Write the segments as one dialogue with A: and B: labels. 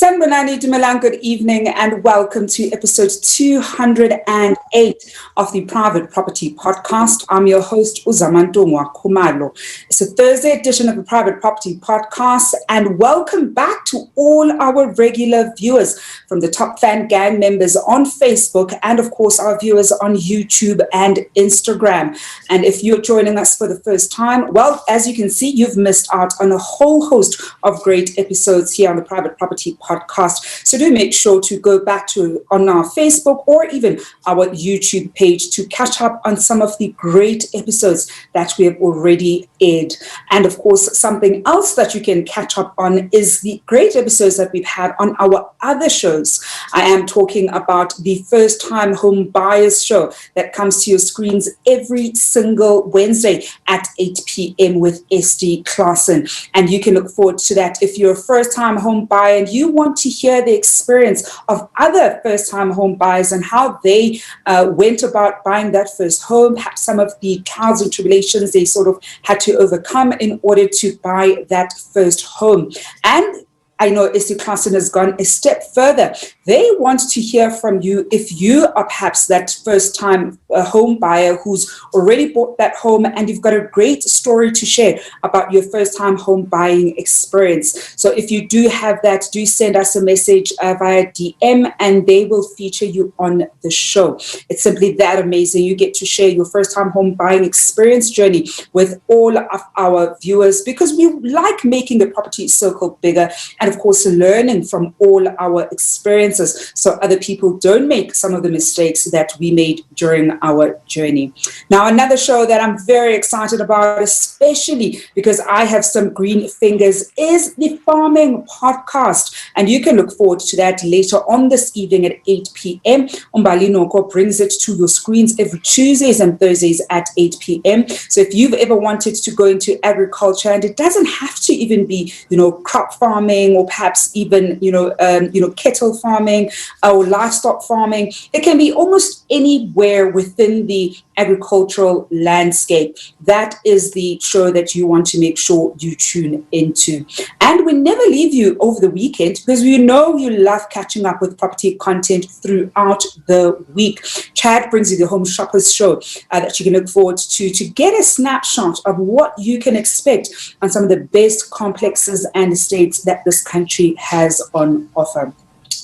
A: Sanibonani Dumelang, good evening and welcome to episode 208 of the Private Property Podcast. I'm your host, Uzamantungwa Khumalo. It's a Thursday edition of the Private Property Podcast, and welcome back to all our regular viewers from the Top Fan Gang members on Facebook and of course our viewers on YouTube and Instagram. And if you're joining us for the first time, well, as you can see, you've missed out on a whole host of great episodes here on the Private Property Podcast. So do make sure to go back to on our Facebook or even our YouTube page to catch up on some of the great episodes that we have already aired. And of course, something else that you can catch up on is the great episodes that we've had on our other shows. I am talking about the First Time Home Buyers show that comes to your screens every single Wednesday at 8 p.m. with SD Klassen. And you can look forward to that if you're a first-time home buyer and you want to hear the experience of other first-time home buyers and how they went about buying that first home, perhaps some of the trials and tribulations they sort of had to overcome in order to buy that first home. And I know SD Klassen has gone a step further. They want to hear from you if you are perhaps that first-time home buyer who's already bought that home and you've got a great story to share about your first-time home buying experience. So if you do have that, do send us a message via DM and they will feature you on the show. It's simply that amazing. You get to share your first-time home buying experience journey with all of our viewers because we like making the property circle bigger and of course learning from all our experiences so other people don't make some of the mistakes that we made during our journey. Now, another show that I'm very excited about, especially because I have some green fingers, is the Farming Podcast. And you can look forward to that later on this evening at 8 p.m. Umbali Noko brings it to your screens every Tuesdays and Thursdays at 8 p.m. So if you've ever wanted to go into agriculture, and it doesn't have to even be, crop farming or perhaps even, cattle farming or livestock farming, it can be almost anywhere within the agricultural landscape. That is the show that you want to make sure you tune into. And we never leave you over the weekend because we know you love catching up with property content throughout the week. Chad brings you the Home Shoppers show that you can look forward to get a snapshot of what you can expect on some of the best complexes and estates that this country has on offer.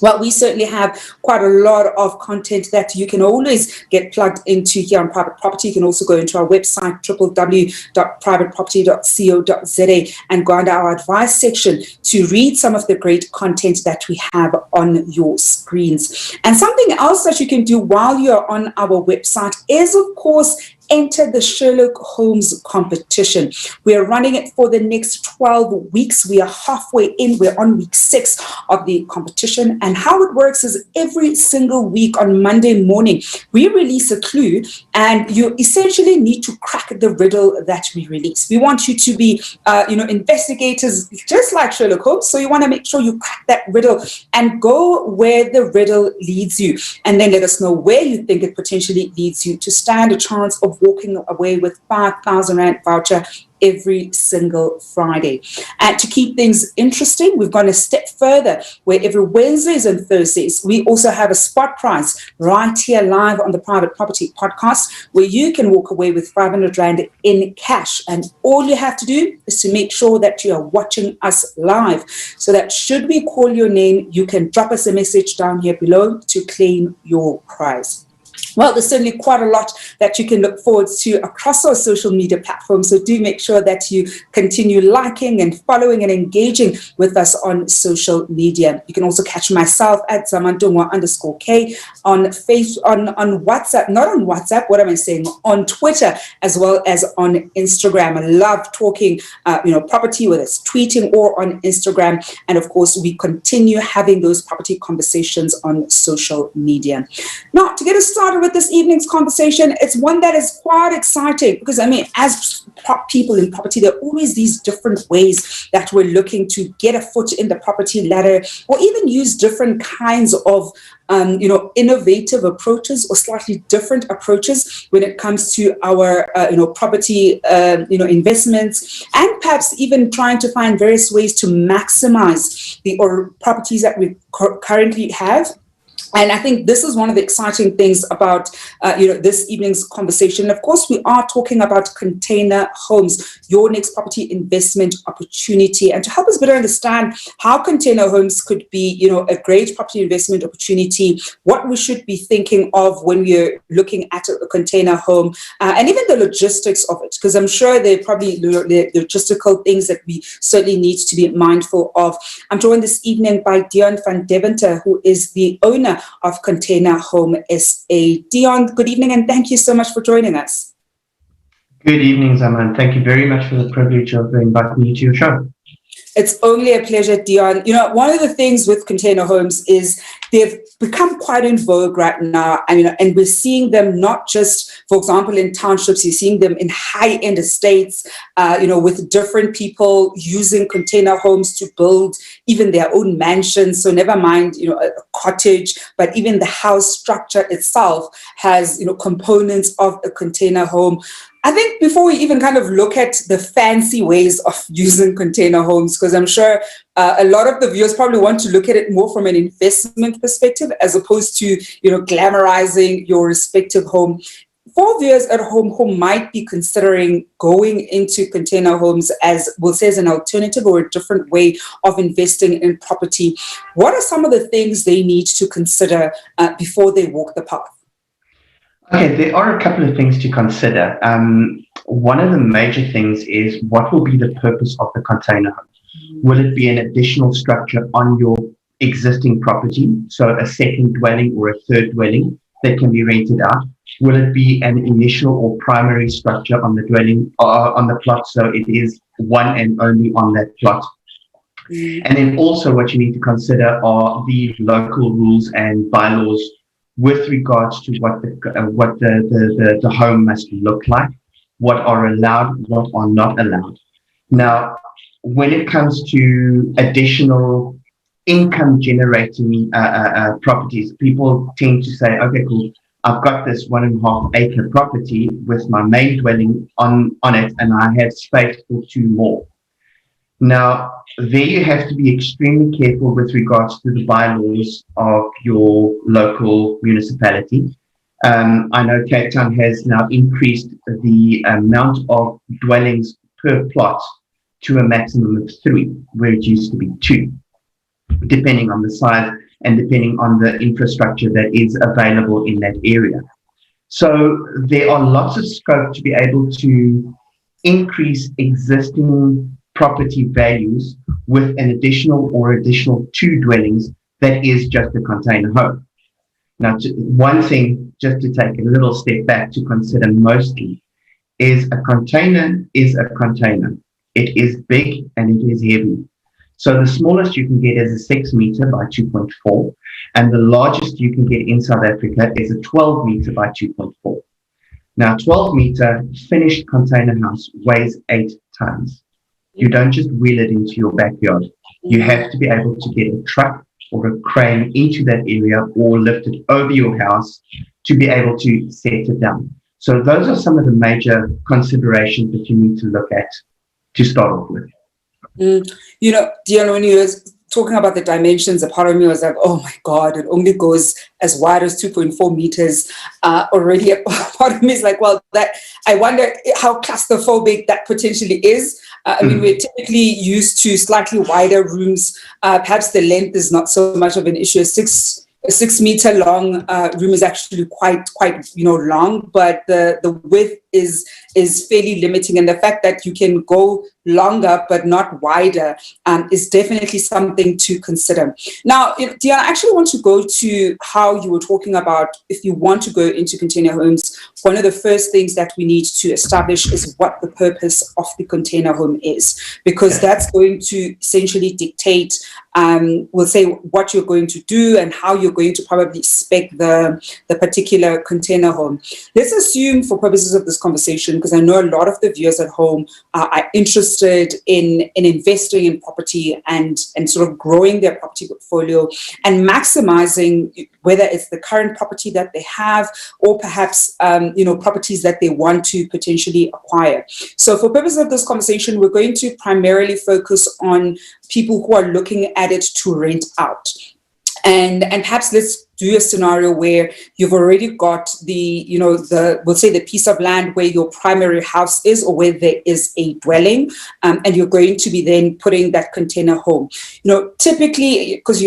A: Well, we certainly have quite a lot of content that you can always get plugged into here on Private Property. You can also go into our website, www.privateproperty.co.za, and go under our advice section to read some of the great content that we have on your screens. And something else that you can do while you're on our website is, of course, enter the Sherlock Holmes competition. We are running it for the next 12 weeks. We are halfway in. We're on week 6 of the competition. And how it works is every single week on Monday morning, we release a clue and you essentially need to crack the riddle that we release. We want you to be, investigators just like Sherlock Holmes. So you want to make sure you crack that riddle and go where the riddle leads you. And then let us know where you think it potentially leads you to stand a chance of walking away with 5,000 Rand voucher every single Friday. And to keep things interesting, we've gone a step further where every Wednesdays and Thursdays, we also have a spot prize right here live on the Private Property Podcast where you can walk away with 500 Rand in cash. And all you have to do is to make sure that you are watching us live so that should we call your name, you can drop us a message down here below to claim your prize. Well, there's certainly quite a lot that you can look forward to across our social media platforms. So do make sure that you continue liking and following and engaging with us on social media. You can also catch myself at Zamantungwa_K on WhatsApp, not on WhatsApp, what am I saying? On Twitter, as well as on Instagram. I love talking, property, whether it's tweeting or on Instagram. And of course, we continue having those property conversations on social media. Now, to get us started started with this evening's conversation, it's one that is quite exciting because, I mean, as people in property, there are always these different ways that we're looking to get a foot in the property ladder, or even use different kinds of innovative approaches or slightly different approaches when it comes to our, property, investments, and perhaps even trying to find various ways to maximize the properties that we currently have. And I think this is one of the exciting things about, this evening's conversation. Of course, we are talking about container homes, your next property investment opportunity. And to help us better understand how container homes could be, a great property investment opportunity, what we should be thinking of when we're looking at a container home, and even the logistics of it, because I'm sure there are probably the logistical things that we certainly need to be mindful of. I'm joined this evening by Deon van Deventer, who is the owner of Container Home SA. Deon, good evening, and thank you so much for joining us.
B: Good evening, Zaman. Thank you very much for the privilege of inviting me to your show.
A: It's only a pleasure, Deon. One of the things with container homes is they've become quite in vogue right now. And we're seeing them not just, for example, in townships, you're seeing them in high-end estates, with different people using container homes to build even their own mansions. So never mind, a cottage, but even the house structure itself has, components of a container home. I think before we even kind of look at the fancy ways of using container homes, because I'm sure a lot of the viewers probably want to look at it more from an investment perspective as opposed to, glamorizing your respective home. For viewers at home who might be considering going into container homes as, we'll say, as an alternative or a different way of investing in property, what are some of the things they need to consider before they walk the path?
B: Okay, there are a couple of things to consider. One of the major things is, what will be the purpose of the container home? Will it be an additional structure on your existing property, so a second dwelling or a third dwelling that can be rented out? Will it be an initial or primary structure on the dwelling, on the plot, so it is one and only on that plot? And then also what you need to consider are the local rules and bylaws with regards to what the home must look like, what are allowed, what are not allowed. Now, when it comes to additional income generating properties, people tend to say, okay, cool, I've got this 1.5 acre property with my main dwelling on it, and I have space for 2 more. Now, there you have to be extremely careful with regards to the bylaws of your local municipality. I know Cape Town has now increased the amount of dwellings per plot to a maximum of 3, where it used to be 2, depending on the size and depending on the infrastructure that is available in that area. So there are lots of scope to be able to increase existing property values with an additional 2 dwellings that is just a container home. Now, one thing, just to take a little step back to consider mostly, is a container is a container. It is big and it is heavy. So the smallest you can get is a 6 meter by 2.4, and the largest you can get in South Africa is a 12 meter by 2.4. Now, 12 meter finished container house weighs 8 tons. You don't just wheel it into your backyard. You have to be able to get a truck or a crane into that area or lift it over your house to be able to set it down. So those are some of the major considerations that you need to look at to start off with.
A: Deon, when you were talking about the dimensions, a part of me was like, oh my God, it only goes as wide as 2.4 meters already. A part of me is like, well, that I wonder how claustrophobic that potentially is. We're typically used to slightly wider rooms. Perhaps the length is not so much of an issue. A 6 meter long room is actually quite long, but the width is fairly limiting, and the fact that you can go longer but not wider is definitely something to consider. Now, Deon, I actually want to go to how you were talking about if you want to go into container homes, one of the first things that we need to establish is what the purpose of the container home is, because that's going to essentially dictate, we'll say, what you're going to do and how you're going to probably spec the particular container home. Let's assume, for purposes of this conversation, because I know a lot of the viewers at home are interested in investing in property and sort of growing their property portfolio and maximizing, whether it's the current property that they have or perhaps properties that they want to potentially acquire. So for purposes of this conversation, we're going to primarily focus on people who are looking at it to rent out. And perhaps let's do a scenario where you've already got we'll say the piece of land where your primary house is, or where there is a dwelling, and you're going to be then putting that container home. Typically, because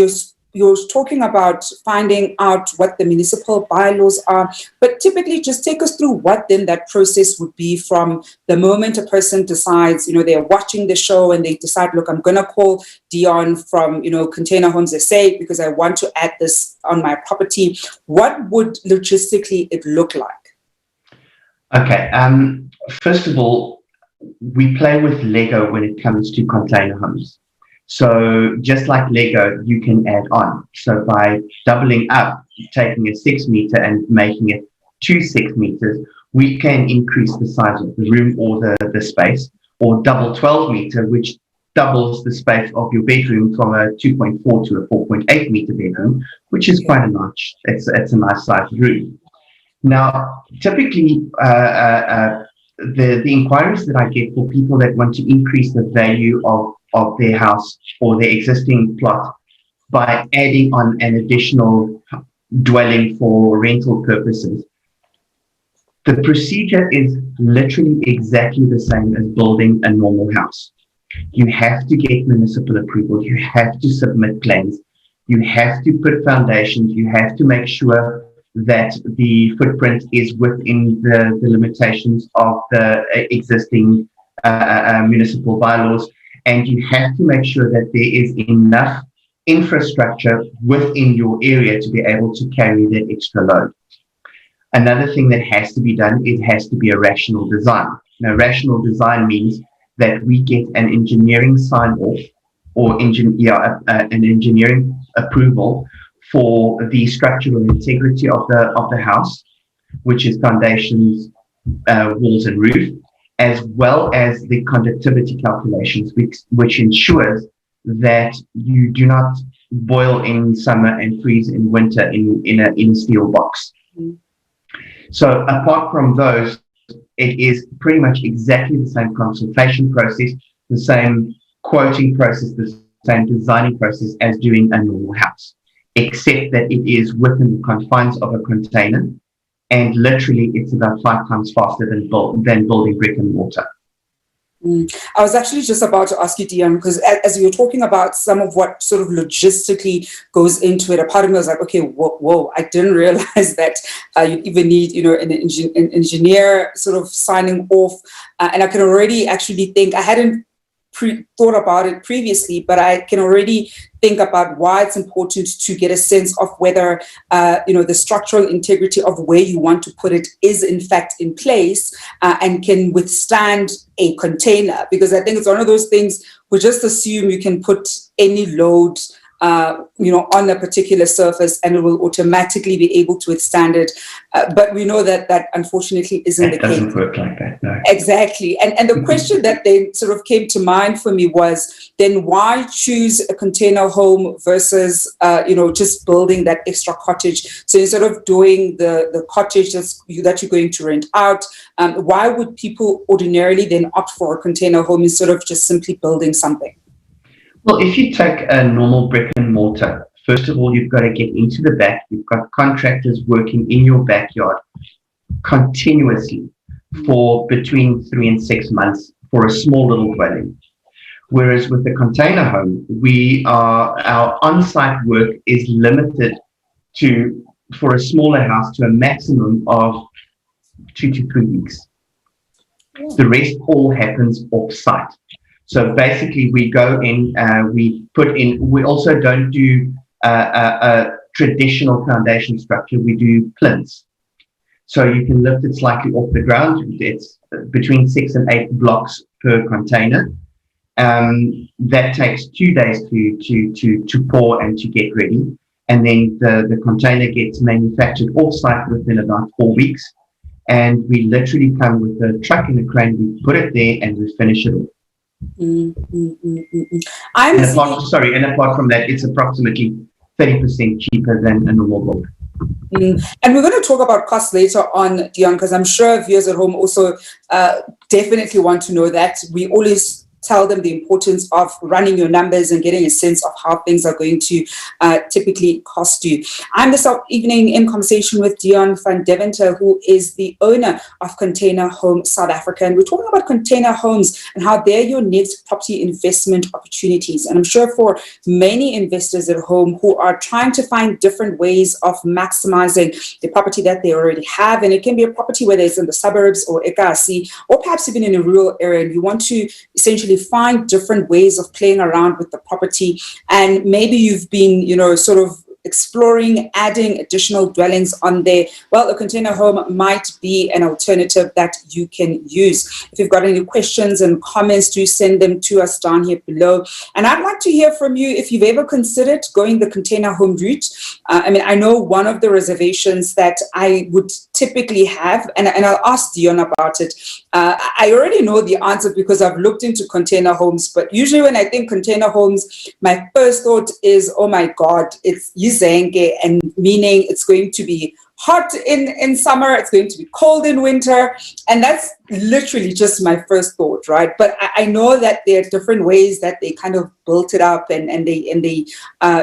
A: you're talking about finding out what the municipal bylaws are, but typically just take us through what then that process would be from the moment a person decides, they're watching the show and they decide, look, I'm going to call Deon from, Container Homes SA because I want to add this on my property. What would logistically it look like?
B: Okay. First of all, we play with Lego when it comes to container homes. So just like Lego, you can add on. So by doubling up, taking a 6 meter and making it 2 6 meters, we can increase the size of the room or the space, or double 12 meter, which doubles the space of your bedroom from a 2.4 to a 4.8 meter bedroom, which is quite a nice, it's a nice sized room. Now, typically, the inquiries that I get for people that want to increase the value of their house or their existing plot by adding on an additional dwelling for rental purposes. The procedure is literally exactly the same as building a normal house. You have to get municipal approval. You have to submit plans. You have to put foundations. You have to make sure that the footprint is within the limitations of the existing municipal bylaws. And you have to make sure that there is enough infrastructure within your area to be able to carry that extra load. Another thing that has to be done, it has to be a rational design. Now, rational design means that we get an engineering sign-off or an engineering approval for the structural integrity of the house, which is foundations, walls and roof, as well as the conductivity calculations, which ensures that you do not boil in summer and freeze in winter in a steel box. Mm-hmm. So apart from those, it is pretty much exactly the same consultation process, the same quoting process, the same designing process as doing a normal house, except that it is within the confines of a container. And literally, it's about 5 times faster than building brick and mortar.
A: I was actually just about to ask you, Deon, because as you were talking about some of what sort of logistically goes into it, a part of me was like, okay, whoa, I didn't realize that you even need, an engineer sort of signing off. And I can already actually think, I hadn't thought about it previously, but I can already think about why it's important to get a sense of whether, the structural integrity of where you want to put it is in fact in place and can withstand a container. Because I think it's one of those things, we just assume you can put any load on a particular surface and it will automatically be able to withstand it. But we know that unfortunately isn't the case. It doesn't
B: work like that, no.
A: Exactly. And the question that then sort of came to mind for me was, then why choose a container home versus, just building that extra cottage? So instead of doing the cottage that you're going to rent out, why would people ordinarily then opt for a container home instead of just simply building something?
B: Well, if you take a normal brick and mortar, first of all, you've got to get into the back. You've got contractors working in your backyard continuously for between 3 and 6 months for a small little dwelling. Whereas with the container home, our on-site work is limited for a smaller house to a maximum of 2 to 3 weeks. The rest all happens off-site. So basically, we go in, we also don't do a traditional foundation structure. We do plinths. So you can lift it slightly off the ground. It's between 6 and 8 blocks per container. That takes 2 days to pour and to get ready. And then the container gets manufactured off-site within about 4 weeks. And we literally come with a truck and a crane, we put it there and we finish it off. And apart from that, it's approximately 30% cheaper than a normal build.
A: And we're going to talk about costs later on, Deon, because I'm sure viewers at home also definitely want to know that. We always tell them the importance of running your numbers and getting a sense of how things are going to typically cost you. I'm this evening in conversation with Deon van Deventer, who is the owner of Container Home South Africa. And we're talking about container homes and how they're your next property investment opportunities. And I'm sure for many investors at home who are trying to find different ways of maximizing the property that they already have, and it can be a property whether it's in the suburbs or Ekasi, or perhaps even in a rural area, and you want to essentially find different ways of playing around with the property, and maybe you've been, sort of exploring adding additional dwellings on there. Well, a container home might be an alternative that you can use. If you've got any questions and comments, do send them to us down here below. And I'd like to hear from you if you've ever considered going the container home route. I know one of the reservations that I would typically have, and I'll ask Deon about it. I already know the answer because I've looked into container homes, but usually when I think container homes, my first thought is, oh my God, it's Yizenge, and meaning it's going to be hot in summer, it's going to be cold in winter, and that's literally just my first thought, right? But I know that there are different ways that they kind of built it up, and they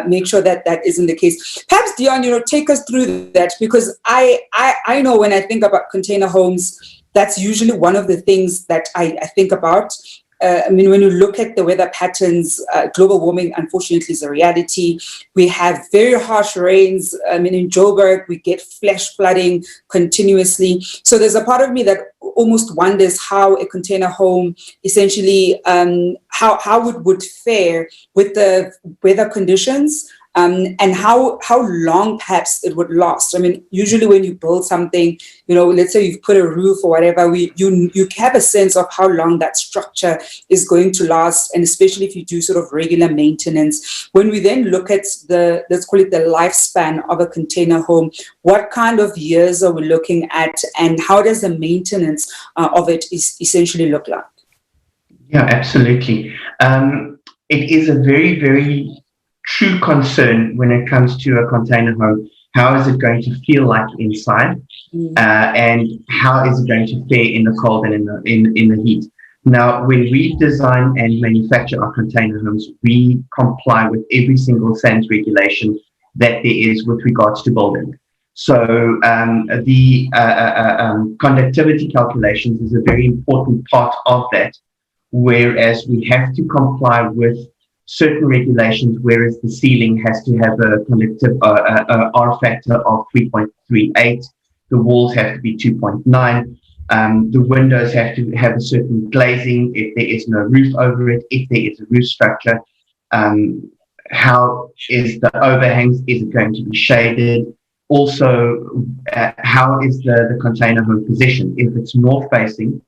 A: make sure that that isn't the case. Perhaps Deon, take us through that, because I know when I think about container homes, that's usually one of the things that I think about. When you look at the weather patterns, global warming, unfortunately, is a reality. We have very harsh rains. In Joburg, we get flash flooding continuously. So there's a part of me that almost wonders how a container home, essentially, how it would fare with the weather conditions. And how long perhaps it would last. Usually when you build something, let's say you've put a roof or whatever, you have a sense of how long that structure is going to last, and especially if you do sort of regular maintenance. When we then look at let's call it the lifespan of a container home, what kind of years are we looking at, and how does the maintenance of it essentially look like?
B: Yeah, absolutely. It is a very, very true concern when it comes to a container home. How is it going to feel like inside, and how is it going to fare in the cold and in the heat? Now, when we design and manufacture our container homes, we comply with every single SANS regulation that there is with regards to building. So the conductivity calculations is a very important part of that, whereas we have to comply with certain regulations, whereas the ceiling has to have a conductive R factor of 3.38, the walls have to be 2.9, the windows have to have a certain glazing if there is no roof over it, if there is a roof structure, how is the overhangs, is it going to be shaded? Also, how is the container home positioned? If it's north facing,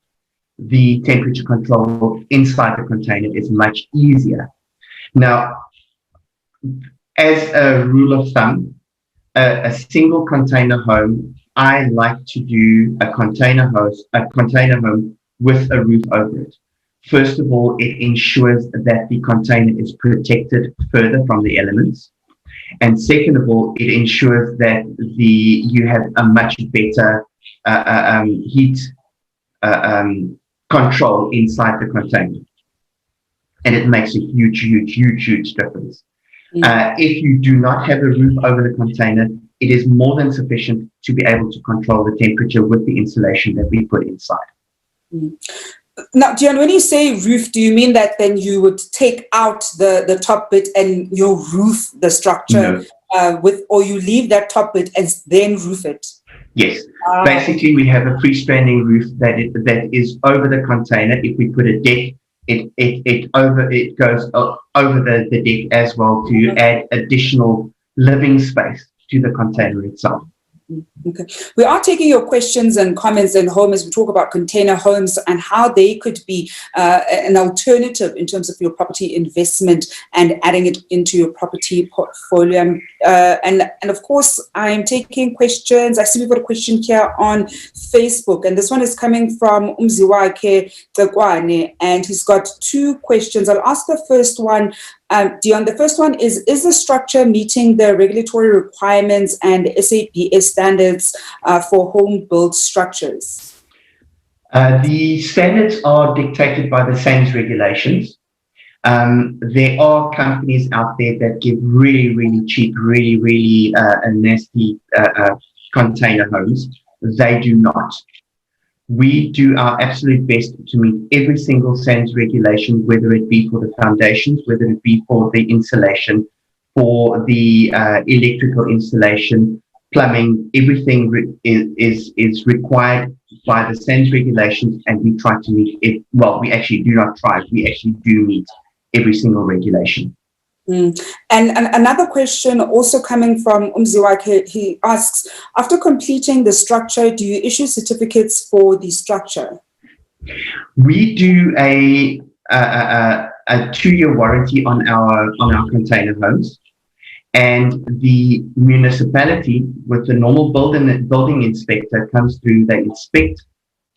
B: the temperature control inside the container is much easier. Now, as a rule of thumb, a single container home, I like to do a container home with a roof over it. First of all, it ensures that the container is protected further from the elements. And second of all, it ensures that you have a much better heat control inside the container. And it makes a huge difference. If you do not have a roof over the container, it is more than sufficient to be able to control the temperature with the insulation that we put inside.
A: Now, Deon, when you say roof, do you mean that then you would take out the top bit and you'll roof the structure or you leave that top bit and then roof it?
B: Yes. Basically, we have a freestanding roof that is over the container. If we put a deck, it goes over the deck as well to add additional living space to the container itself.
A: Okay. We are taking your questions and comments and home as we talk about container homes and how they could be an alternative in terms of your property investment and adding it into your property portfolio. And of course, I'm taking questions. I see we've got a question here on Facebook, and this one is coming from Umziwake Tekwane, and he's got two questions. I'll ask the first one. Deon, the first one is the structure meeting the regulatory requirements and SAPS standards for home-built structures?
B: The standards are dictated by the SANS regulations. There are companies out there that give really, really cheap, really nasty container homes. They do not. We do our absolute best to meet every single SANS regulation, whether it be for the foundations, whether it be for the insulation, for the electrical installation, plumbing. Everything is required by the SANS regulations, and we try to meet it. Well, we actually do not try. We actually do meet every single regulation.
A: And another question also coming from Umziwake, he asks, after completing the structure, do you issue certificates for the structure?
B: We do a 2-year warranty on our container homes, and the municipality with the normal building inspector comes through. They inspect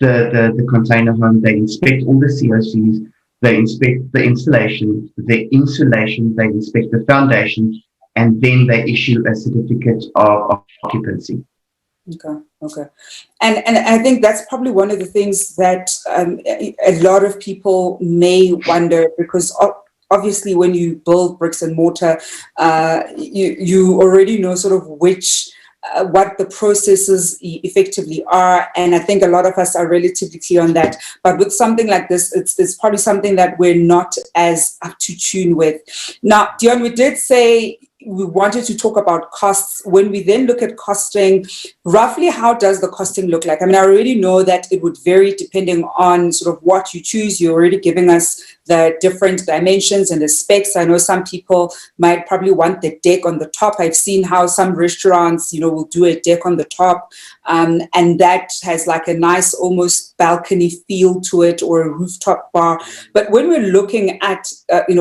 B: the container home, they inspect all the COCs, they inspect the installation, the insulation, they inspect the foundation, and then they issue a certificate of occupancy.
A: Okay. And I think that's probably one of the things that a lot of people may wonder, because obviously when you build bricks and mortar, you already know sort of what the processes effectively are, and I think a lot of us are relatively clear on that. But with something like this, it's probably something that we're not as up to tune with. Now, Deon, we did say we wanted to talk about costs. When we then look at costing, roughly how does the costing look like? I mean, I already know that it would vary depending on sort of what you choose. You're already giving us the different dimensions and the specs. I know some people might probably want the deck on the top. I've seen how some restaurants, will do a deck on the top, and that has like a nice almost balcony feel to it, or a rooftop bar. But when we're looking at,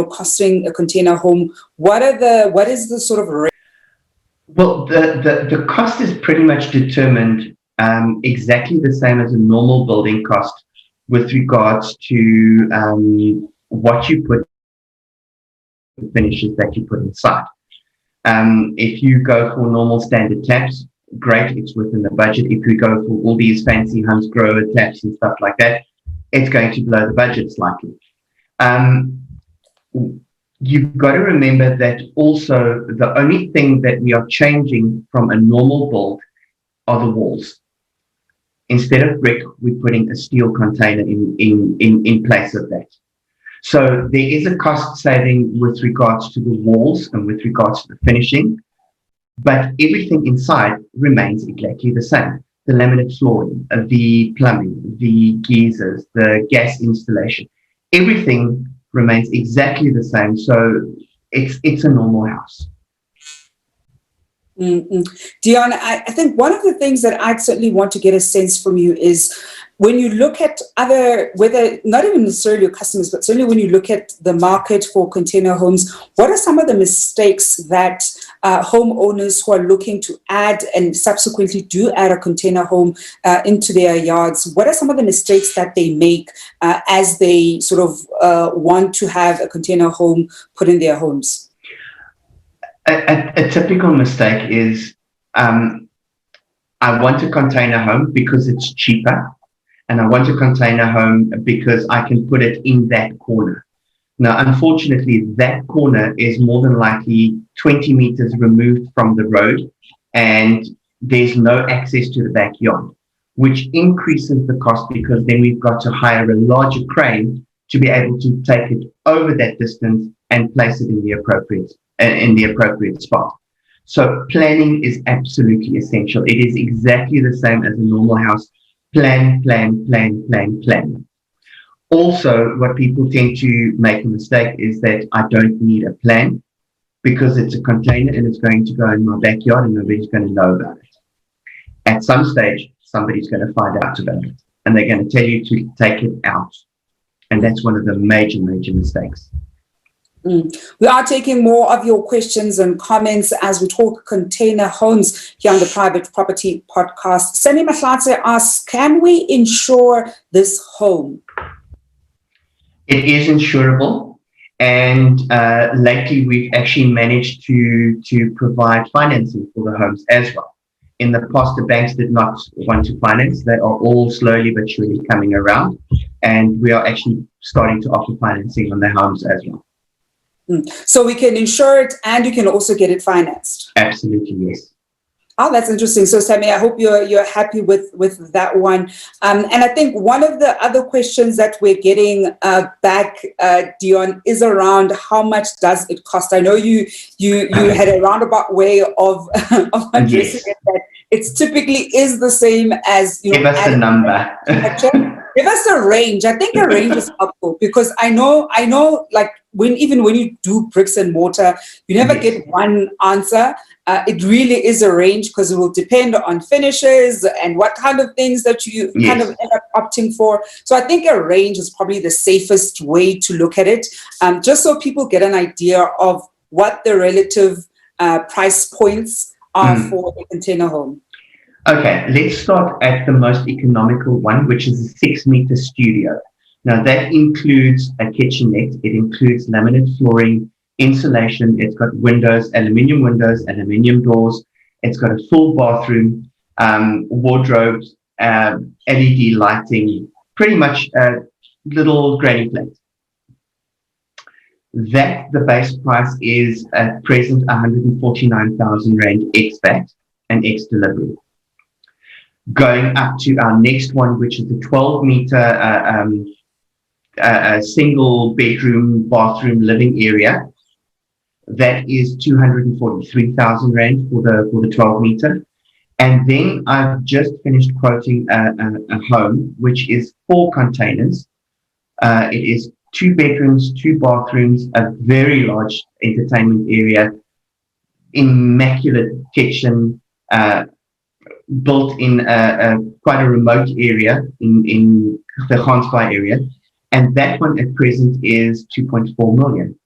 A: costing a container home, what is the sort of rate?
B: Well, the cost is pretty much determined exactly the same as a normal building cost with regards to what you put, the finishes that you put inside. If you go for normal standard taps, great, it's within the budget. If you go for all these fancy Hunts grower taps and stuff like that, it's going to blow the budget slightly. You've got to remember that also the only thing that we are changing from a normal build are the walls. Instead of brick, we're putting a steel container in place of that. So there is a cost saving with regards to the walls and with regards to the finishing, but everything inside remains exactly the same. The laminate flooring, the plumbing, the geysers, the gas installation, everything remains exactly the same. So it's a normal house.
A: Deon, I think one of the things that I'd certainly want to get a sense from you is when you look at whether not even necessarily your customers, but certainly when you look at the market for container homes, what are some of the mistakes that homeowners who are looking to add and subsequently do add a container home into their yards? What are some of the mistakes that they make as they sort of want to have a container home put in their homes?
B: A typical mistake is I want a container home because it's cheaper, and I want a container home because I can put it in that corner. Now, unfortunately, that corner is more than likely 20 meters removed from the road, and there's no access to the backyard, which increases the cost because then we've got to hire a larger crane to be able to take it over that distance and place it in the appropriate spot. So planning is absolutely essential. It is exactly the same as a normal house. Plan, plan, plan, plan, plan. Also, what people tend to make a mistake is that I don't need a plan because it's a container and it's going to go in my backyard and nobody's going to know about it. At some stage, somebody's going to find out about it and they're going to tell you to take it out. And that's one of the major, major mistakes.
A: We are taking more of your questions and comments as we talk container homes here on the Private Property Podcast. Semi Mahlatse asks, can we insure this home?
B: It is insurable, and lately we've actually managed to provide financing for the homes as well. In the past, the banks did not want to finance. They are all slowly but surely coming around, and we are actually starting to offer financing on the homes as well.
A: So we can insure it and you can also get it financed?
B: Absolutely, yes.
A: Oh, that's interesting. So, Sammy, I hope you're happy with that one. And I think one of the other questions that we're getting back, Deon, is around how much does it cost? I know you had a roundabout way of addressing it, that it's typically is the same as,
B: give us a number.
A: Give us a range. I think a range is helpful because I know, like when you do bricks and mortar, you never get one answer. It really is a range because it will depend on finishes and what kind of things that you kind of end up opting for. So I think a range is probably the safest way to look at it, just so people get an idea of what the relative price points are for a container home.
B: Okay, let's start at the most economical one, which is a 6-meter studio. Now that includes a kitchenette, it includes laminate flooring, insulation, it's got windows, aluminium doors, it's got a full bathroom, wardrobes, LED lighting, pretty much a little granny flat. That the base price is at present 149,000 Rand ex VAT and ex delivery. Going up to our next one, which is the 12-meter single bedroom, bathroom, living area. That is 243,000 Rand for the 12-meter. And then I've just finished quoting a home, which is 4 containers. It is 2 bedrooms, 2 bathrooms, a very large entertainment area, immaculate kitchen, built in quite a remote area in the Gansbaai area. And that one at present is 2.4 million.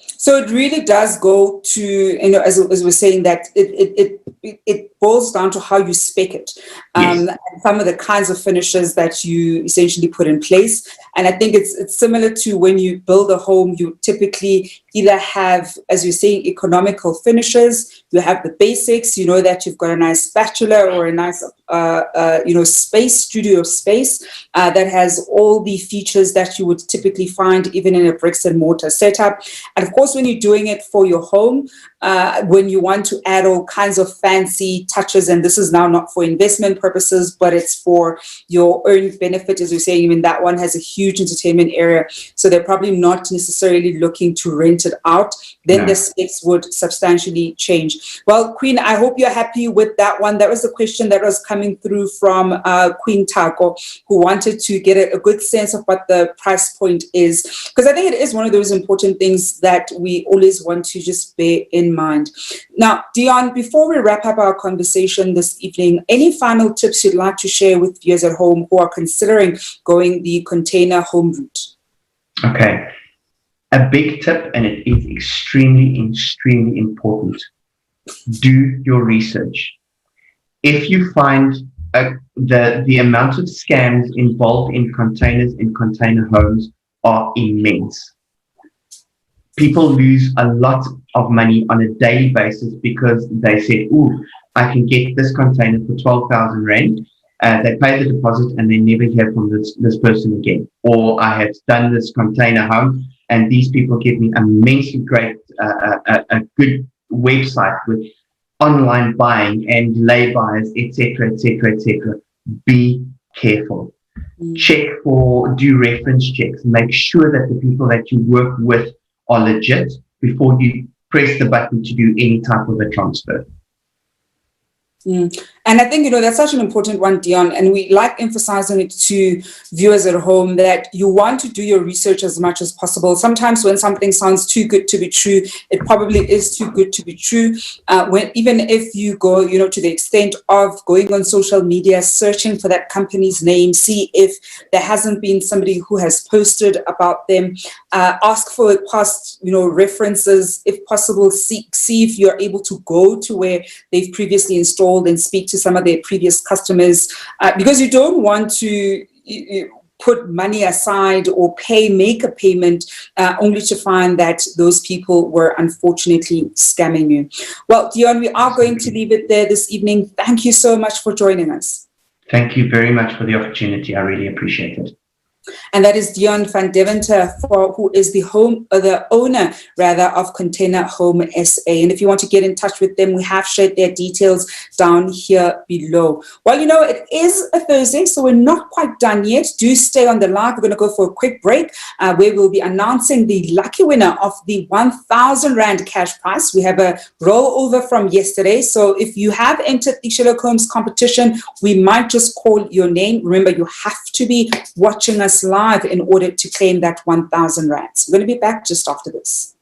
A: So it really does go to, as we're saying, that it boils down to how you spec it, and some of the kinds of finishes that you essentially put in place. And I think it's similar to when you build a home, you typically either have, as you're saying, economical finishes, you have the basics, that you've got a nice spatula or a nice, studio space that has all the features that you would typically find even in a bricks and mortar setup. And of course, when you're doing it for your home, when you want to add all kinds of fancy touches, and this is now not for investment purposes, but it's for your own benefit, as you're saying, even that one has a huge entertainment area. So they're probably not necessarily looking to rent it out. Then the specs would substantially change. Well, Queen, I hope you're happy with that one. That was the question that was coming through from Queen Tako, who wanted to get a good sense of what the price point is. Because I think it is one of those important things that we always want to just bear in mind. Now, Deon, before we wrap up our conversation this evening, any final tips you'd like to share with viewers at home who are considering going the container home route?
B: Okay. A big tip, and it is extremely, extremely important. Do your research. If you find the amount of scams involved in containers in container homes are immense. People lose a lot of money on a daily basis because they said, "Ooh, I can get this container for 12,000 Rand." They pay the deposit and they never hear from this person again. Or I have done this container home and these people give me immensely great, a good website with online buying and lay-bys, etc., etc., etc. Be careful. Do reference checks. Make sure that the people that you work with are legit before you press the button to do any type of a transfer.
A: And I think, that's such an important one, Deon, and we like emphasizing it to viewers at home that you want to do your research as much as possible. Sometimes when something sounds too good to be true, it probably is too good to be true. Even if you go, to the extent of going on social media, searching for that company's name, see if there hasn't been somebody who has posted about them, ask for past, references, if possible, see if you're able to go to where they've previously installed and speak to some of their previous customers, because you don't want to put money aside or make a payment only to find that those people were unfortunately scamming you. Well, Deon, we are going to leave it there this evening. Thank you so much for joining us.
B: Thank you very much for the opportunity. I really appreciate it.
A: And that is Deon van Deventer, who is the owner of Container Home SA. And if you want to get in touch with them, we have shared their details down here below. Well, it is a Thursday, so we're not quite done yet. Do stay on the line. We're going to go for a quick break where we'll be announcing the lucky winner of the 1,000 Rand cash prize. We have a rollover from yesterday. So if you have entered the Sherlock Holmes competition, we might just call your name. Remember, you have to be watching us live in order to claim that 1,000 rands. We're going to be back just after this.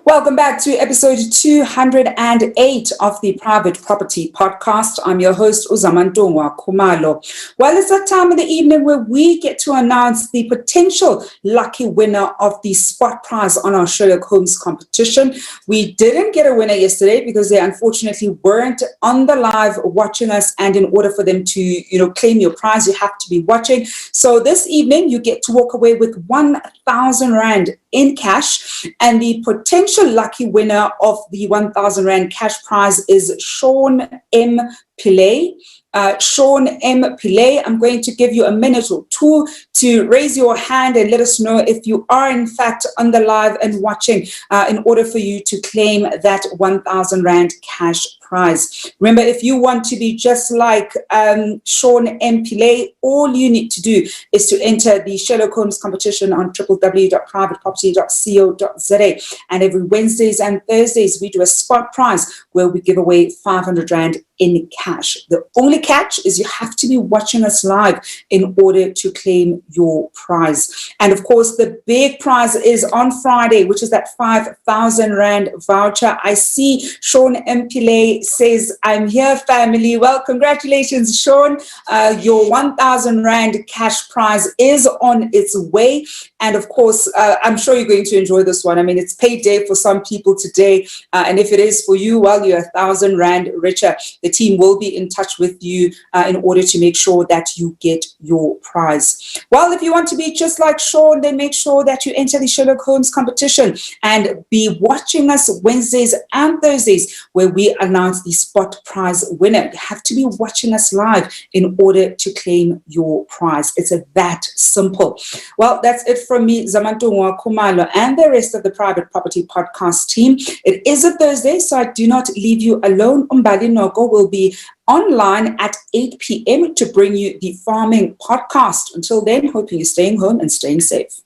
A: Welcome back to episode 208 of the Private Property Podcast. I'm your host, Uzamantungwa Khumalo. Well, it's that time of the evening where we get to announce the potential lucky winner of the spot prize on our Sherlock Holmes competition. We didn't get a winner yesterday because they unfortunately weren't on the live watching us, and in order for them to, claim your prize, you have to be watching. So this evening, you get to walk away with 1,000 Rand in cash, and the potential lucky winner of the 1,000 Rand cash prize is Sean M. Pillay. Sean M. Pillay, I'm going to give you a minute or two to raise your hand and let us know if you are in fact on the live and watching in order for you to claim that 1,000 Rand cash prize. Remember, if you want to be just like Sean M. Pillay, all you need to do is to enter the Sherlock Holmes competition on www.privateproperty.co.za. And every Wednesdays and Thursdays, we do a spot prize where we give away 500 Rand in cash. The only catch is you have to be watching us live in order to claim your prize. And of course, the big prize is on Friday, which is that 5,000 Rand voucher. I see Sean M. Pillay says, I'm here, family. Well, congratulations, Sean. Your 1,000 Rand cash prize is on its way. And of course, I'm sure you're going to enjoy this one. I mean, it's payday for some people today. And if it is for you, well, you're 1,000 Rand richer. The team will be in touch with you in order to make sure that you get your prize. Well, if you want to be just like Sean, then make sure that you enter the Sherlock Holmes competition and be watching us Wednesdays and Thursdays where we announce the spot prize winner. You have to be watching us live in order to claim your prize. It's that simple. Well, that's it from me, Zamantungwa Khumalo, and the rest of the Private Property Podcast team. It is a Thursday, so I do not leave you alone. Umbali Nogo will be online at 8 p.m. to bring you the Farming Podcast. Until then, hoping you're staying home and staying safe.